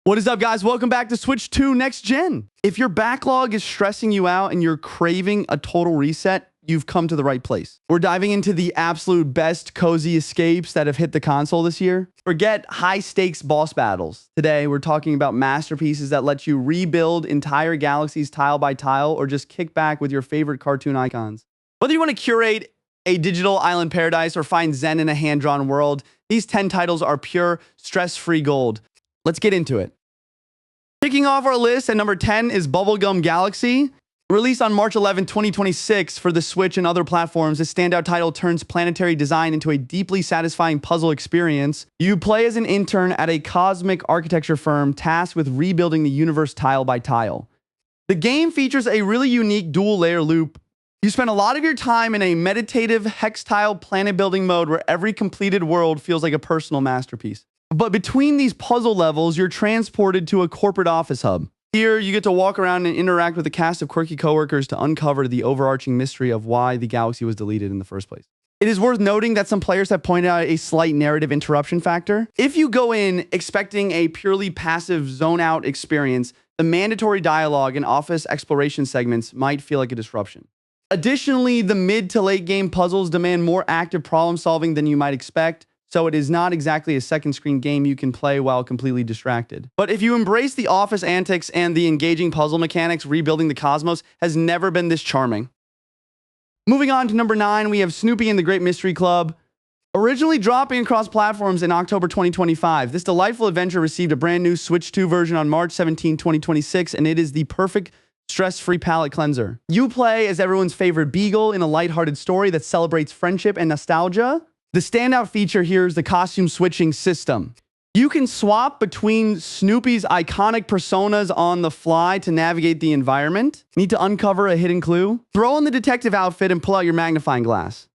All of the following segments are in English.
What is up, guys? Welcome back to Switch 2 Next Gen. If your backlog is stressing you out and you're craving a total reset, you've come to the right place. We're diving into the absolute best cozy escapes that have hit the console this year. Forget high-stakes boss battles. Today, we're talking about masterpieces that let you rebuild entire galaxies tile by tile or just kick back with your favorite cartoon icons. Whether you want to curate a digital island paradise or find zen in a hand-drawn world, these 10 titles are pure, stress-free gold. Let's get into it. Kicking off our list at number 10 is Bubblegum Galaxy. Released on March 11, 2026 for the Switch and other platforms, this standout title turns planetary design into a deeply satisfying puzzle experience. You play as an intern at a cosmic architecture firm tasked with rebuilding the universe tile by tile. The game features a really unique dual-layer loop. You spend a lot of your time in a meditative hex-tile planet-building mode where every completed world feels like a personal masterpiece. But between these puzzle levels, you're transported to a corporate office hub. Here, you get to walk around and interact with a cast of quirky coworkers to uncover the overarching mystery of why the galaxy was deleted in the first place. It is worth noting that some players have pointed out a slight narrative interruption factor. If you go in expecting a purely passive zone-out experience, the mandatory dialogue and office exploration segments might feel like a disruption. Additionally, the mid to late game puzzles demand more active problem solving than you might expect, so it is not exactly a second screen game you can play while completely distracted. But if you embrace the office antics and the engaging puzzle mechanics, rebuilding the cosmos has never been this charming. Moving on to number 9, we have Snoopy and the Great Mystery Club. Originally dropping across platforms in October 2025, this delightful adventure received a brand new Switch 2 version on March 17, 2026, and it is the perfect stress-free palate cleanser. You play as everyone's favorite beagle in a lighthearted story that celebrates friendship and nostalgia. The standout feature here is the costume switching system. You can swap between Snoopy's iconic personas on the fly to navigate the environment. Need to uncover a hidden clue? Throw on the detective outfit and pull out your magnifying glass.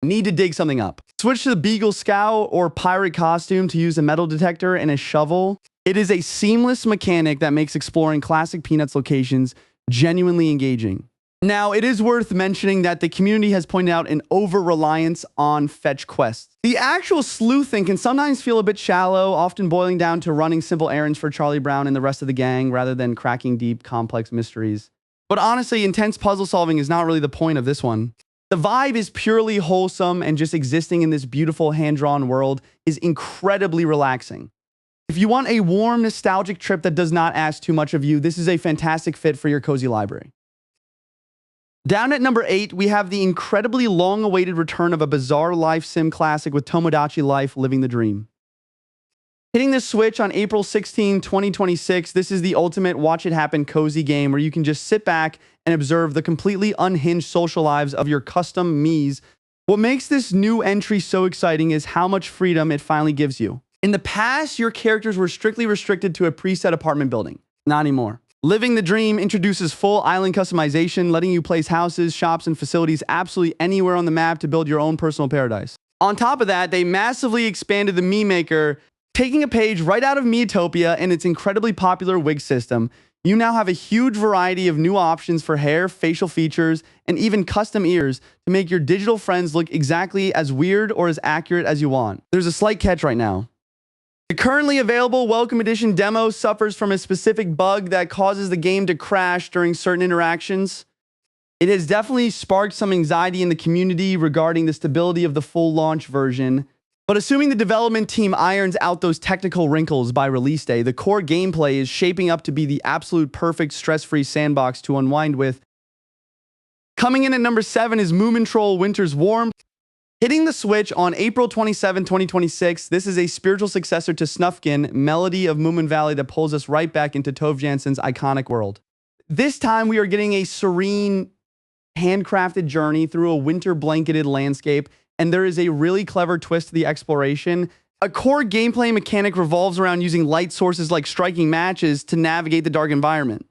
Need to dig something up? Switch to the Beagle Scout or pirate costume to use a metal detector and a shovel. It is a seamless mechanic that makes exploring classic Peanuts locations genuinely engaging. Now, it is worth mentioning that the community has pointed out an over-reliance on fetch quests. The actual sleuthing can sometimes feel a bit shallow, often boiling down to running simple errands for Charlie Brown and the rest of the gang rather than cracking deep, complex mysteries. But honestly, intense puzzle solving is not really the point of this one. The vibe is purely wholesome, and just existing in this beautiful hand-drawn world is incredibly relaxing. If you want a warm, nostalgic trip that does not ask too much of you, this is a fantastic fit for your cozy library. Down at number 8, we have the incredibly long-awaited return of a bizarre life sim classic with Tomodachi Life Living the Dream. Hitting the Switch on April 16, 2026, this is the ultimate watch-it-happen cozy game where you can just sit back and observe the completely unhinged social lives of your custom Miis. What makes this new entry so exciting is how much freedom it finally gives you. In the past, your characters were strictly restricted to a preset apartment building. Not anymore. Living the Dream introduces full island customization, letting you place houses, shops, and facilities absolutely anywhere on the map to build your own personal paradise. On top of that, they massively expanded the Mii Maker, taking a page right out of Miitopia and its incredibly popular wig system. You now have a huge variety of new options for hair, facial features, and even custom ears to make your digital friends look exactly as weird or as accurate as you want. There's a slight catch right now. The currently available Welcome Edition demo suffers from a specific bug that causes the game to crash during certain interactions. It has definitely sparked some anxiety in the community regarding the stability of the full launch version. But assuming the development team irons out those technical wrinkles by release day, the core gameplay is shaping up to be the absolute perfect stress-free sandbox to unwind with. Coming in at number 7 is Moomin Troll Winter's Warm. Hitting the Switch on April 27, 2026, this is a spiritual successor to Snufkin, Melody of Moomin Valley, that pulls us right back into Tove Jansson's iconic world. This time, we are getting a serene, handcrafted journey through a winter-blanketed landscape, and there is a really clever twist to the exploration. A core gameplay mechanic revolves around using light sources like striking matches to navigate the dark environment.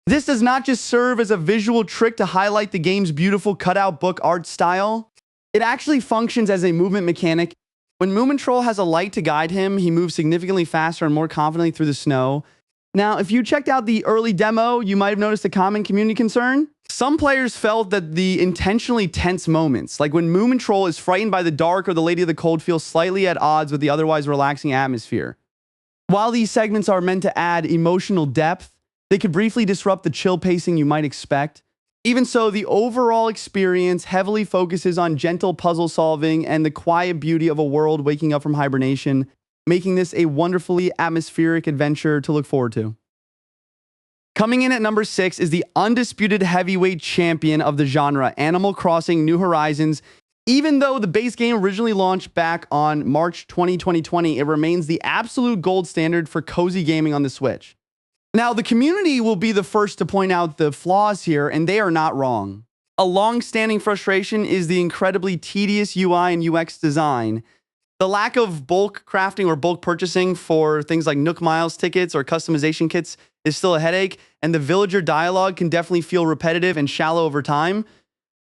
This does not just serve as a visual trick to highlight the game's beautiful cutout book art style. It actually functions as a movement mechanic. When Moomin Troll has a light to guide him, he moves significantly faster and more confidently through the snow. Now, if you checked out the early demo, you might have noticed a common community concern. Some players felt that the intentionally tense moments, like when Moomin Troll is frightened by the dark or the Lady of the Cold, feel slightly at odds with the otherwise relaxing atmosphere. While these segments are meant to add emotional depth, they could briefly disrupt the chill pacing you might expect. Even so, the overall experience heavily focuses on gentle puzzle solving and the quiet beauty of a world waking up from hibernation, making this a wonderfully atmospheric adventure to look forward to. Coming in at number 6 is the undisputed heavyweight champion of the genre, Animal Crossing: New Horizons. Even though the base game originally launched back on March 2020, it remains the absolute gold standard for cozy gaming on the Switch. Now, the community will be the first to point out the flaws here, and they are not wrong. A long-standing frustration is the incredibly tedious UI and UX design. The lack of bulk crafting or bulk purchasing for things like Nook Miles tickets or customization kits is still a headache, and the villager dialogue can definitely feel repetitive and shallow over time.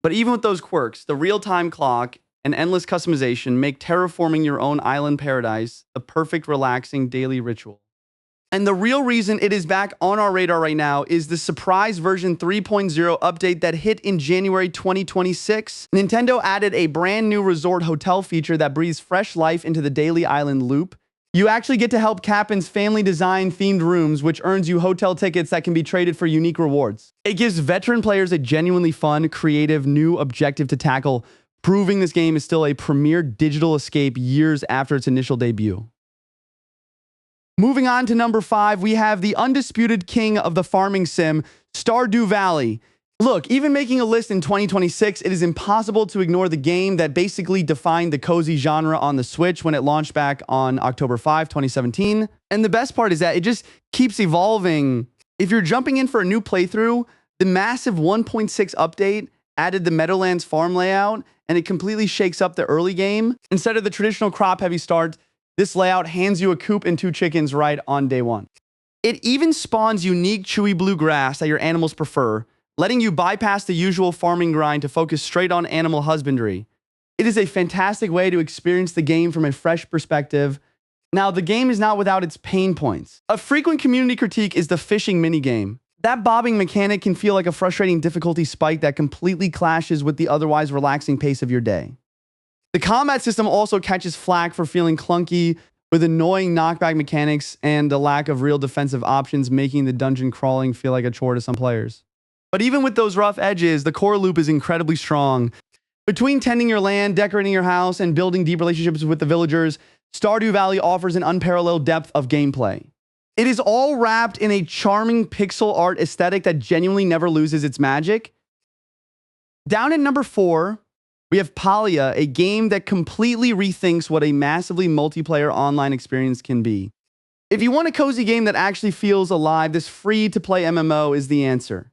But even with those quirks, the real-time clock and endless customization make terraforming your own island paradise the perfect relaxing daily ritual. And the real reason it is back on our radar right now is the surprise version 3.0 update that hit in January 2026. Nintendo added a brand new resort hotel feature that breathes fresh life into the daily island loop. You actually get to help Captain's family design themed rooms, which earns you hotel tickets that can be traded for unique rewards. It gives veteran players a genuinely fun, creative, new objective to tackle, proving this game is still a premier digital escape years after its initial debut. Moving on to number 5, we have the undisputed king of the farming sim, Stardew Valley. Look, even making a list in 2026, it is impossible to ignore the game that basically defined the cozy genre on the Switch when it launched back on October 5, 2017. And the best part is that it just keeps evolving. If you're jumping in for a new playthrough, the massive 1.6 update added the Meadowlands farm layout, and it completely shakes up the early game. Instead of the traditional crop-heavy start, this layout hands you a coop and 2 chickens right on day 1. It even spawns unique chewy blue grass that your animals prefer, letting you bypass the usual farming grind to focus straight on animal husbandry. It is a fantastic way to experience the game from a fresh perspective. Now, the game is not without its pain points. A frequent community critique is the fishing minigame. That bobbing mechanic can feel like a frustrating difficulty spike that completely clashes with the otherwise relaxing pace of your day. The combat system also catches flack for feeling clunky, with annoying knockback mechanics and the lack of real defensive options, making the dungeon crawling feel like a chore to some players. But even with those rough edges, the core loop is incredibly strong. Between tending your land, decorating your house, and building deep relationships with the villagers, Stardew Valley offers an unparalleled depth of gameplay. It is all wrapped in a charming pixel art aesthetic that genuinely never loses its magic. Down at number 4, we have Palia, a game that completely rethinks what a massively multiplayer online experience can be. If you want a cozy game that actually feels alive, this free-to-play MMO is the answer.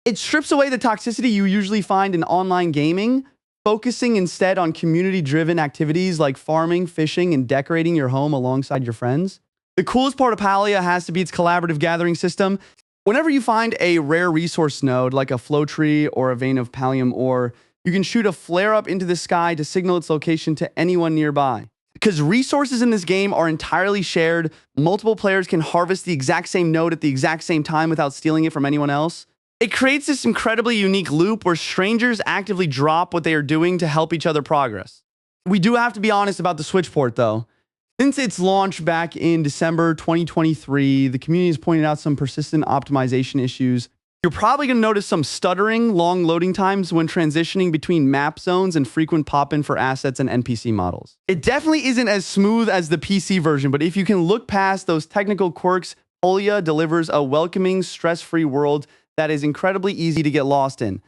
It strips away the toxicity you usually find in online gaming, focusing instead on community-driven activities like farming, fishing, and decorating your home alongside your friends. The coolest part of Palia has to be its collaborative gathering system. Whenever you find a rare resource node like a flow tree or a vein of pallium ore, you can shoot a flare up into the sky to signal its location to anyone nearby. Because resources in this game are entirely shared, multiple players can harvest the exact same node at the exact same time without stealing it from anyone else. It creates this incredibly unique loop where strangers actively drop what they are doing to help each other progress. We do have to be honest about the Switch port though. Since its launch back in December 2023, the community has pointed out some persistent optimization issues. You're probably going to notice some stuttering, long loading times when transitioning between map zones and frequent pop-in for assets and NPC models. It definitely isn't as smooth as the PC version, but if you can look past those technical quirks, Palia delivers a welcoming, stress-free world that is incredibly easy to get lost in.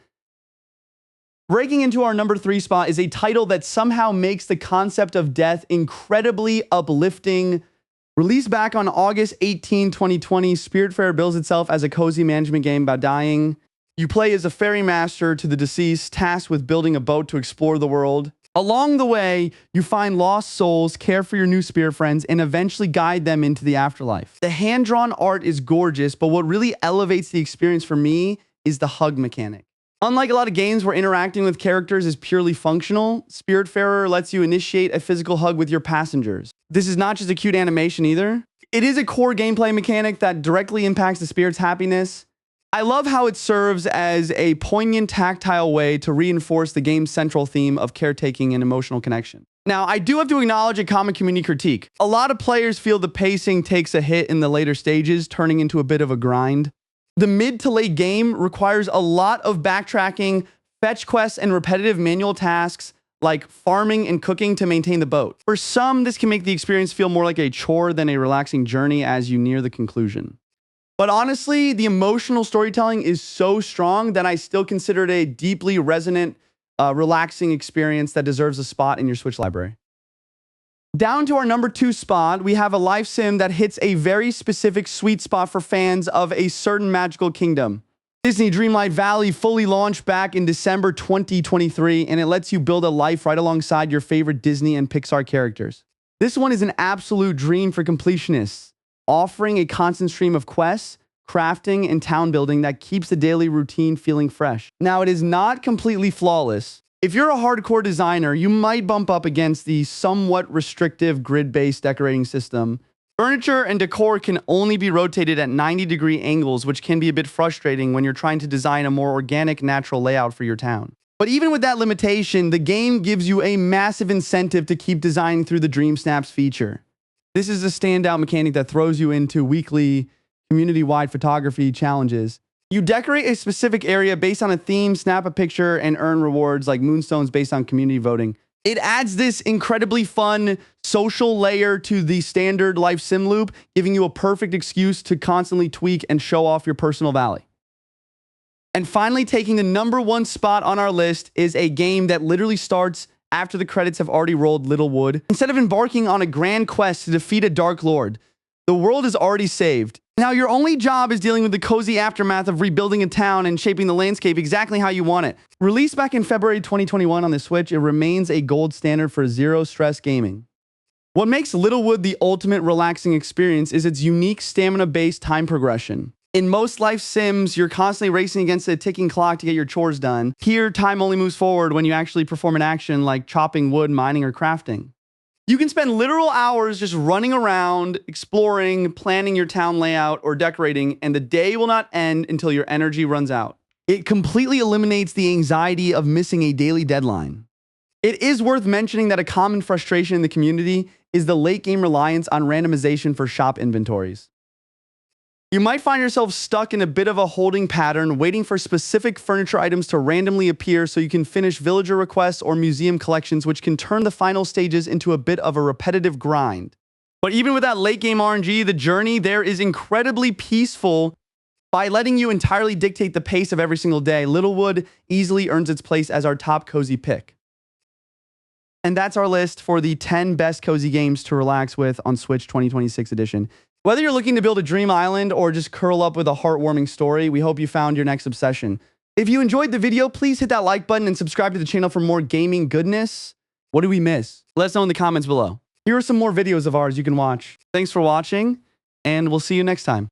Breaking into our number 3 spot is a title that somehow makes the concept of death incredibly uplifting. Released back on August 18, 2020, Spiritfarer bills itself as a cozy management game about dying. You play as a ferry master to the deceased, tasked with building a boat to explore the world. Along the way, you find lost souls, care for your new spirit friends, and eventually guide them into the afterlife. The hand-drawn art is gorgeous, but what really elevates the experience for me is the hug mechanic. Unlike a lot of games where interacting with characters is purely functional, Spiritfarer lets you initiate a physical hug with your passengers. This is not just a cute animation either. It is a core gameplay mechanic that directly impacts the spirit's happiness. I love how it serves as a poignant tactile way to reinforce the game's central theme of caretaking and emotional connection. Now, I do have to acknowledge a common community critique. A lot of players feel the pacing takes a hit in the later stages, turning into a bit of a grind. The mid to late game requires a lot of backtracking, fetch quests, and repetitive manual tasks like farming and cooking to maintain the boat. For some, this can make the experience feel more like a chore than a relaxing journey as you near the conclusion. But honestly, the emotional storytelling is so strong that I still consider it a deeply resonant, relaxing experience that deserves a spot in your Switch library. Down to our number 2 spot, we have a life sim that hits a very specific sweet spot for fans of a certain magical kingdom. Disney Dreamlight Valley fully launched back in December 2023, and it lets you build a life right alongside your favorite Disney and Pixar characters. This one is an absolute dream for completionists, offering a constant stream of quests, crafting, and town building that keeps the daily routine feeling fresh. Now, it is not completely flawless. If you're a hardcore designer, you might bump up against the somewhat restrictive grid-based decorating system. Furniture and decor can only be rotated at 90-degree angles, which can be a bit frustrating when you're trying to design a more organic, natural layout for your town. But even with that limitation, the game gives you a massive incentive to keep designing through the Dream Snaps feature. This is a standout mechanic that throws you into weekly, community-wide photography challenges. You decorate a specific area based on a theme, snap a picture, and earn rewards like moonstones based on community voting. It adds this incredibly fun social layer to the standard life sim loop, giving you a perfect excuse to constantly tweak and show off your personal valley. And finally, taking the number 1 spot on our list is a game that literally starts after the credits have already rolled, Littlewood. Instead of embarking on a grand quest to defeat a Dark Lord, the world is already saved. Now, your only job is dealing with the cozy aftermath of rebuilding a town and shaping the landscape exactly how you want it. Released back in February 2021 on the Switch, it remains a gold standard for zero-stress gaming. What makes Littlewood the ultimate relaxing experience is its unique stamina-based time progression. In most life sims, you're constantly racing against a ticking clock to get your chores done. Here, time only moves forward when you actually perform an action like chopping wood, mining, or crafting. You can spend literal hours just running around, exploring, planning your town layout, or decorating, and the day will not end until your energy runs out. It completely eliminates the anxiety of missing a daily deadline. It is worth mentioning that a common frustration in the community is the late game reliance on randomization for shop inventories. You might find yourself stuck in a bit of a holding pattern, waiting for specific furniture items to randomly appear so you can finish villager requests or museum collections, which can turn the final stages into a bit of a repetitive grind. But even with that late game RNG, the journey there is incredibly peaceful. By letting you entirely dictate the pace of every single day, Littlewood easily earns its place as our top cozy pick. And that's our list for the 10 best cozy games to relax with on Switch 2026 edition. Whether you're looking to build a dream island or just curl up with a heartwarming story, we hope you found your next obsession. If you enjoyed the video, please hit that like button and subscribe to the channel for more gaming goodness. What did we miss? Let us know in the comments below. Here are some more videos of ours you can watch. Thanks for watching, and we'll see you next time.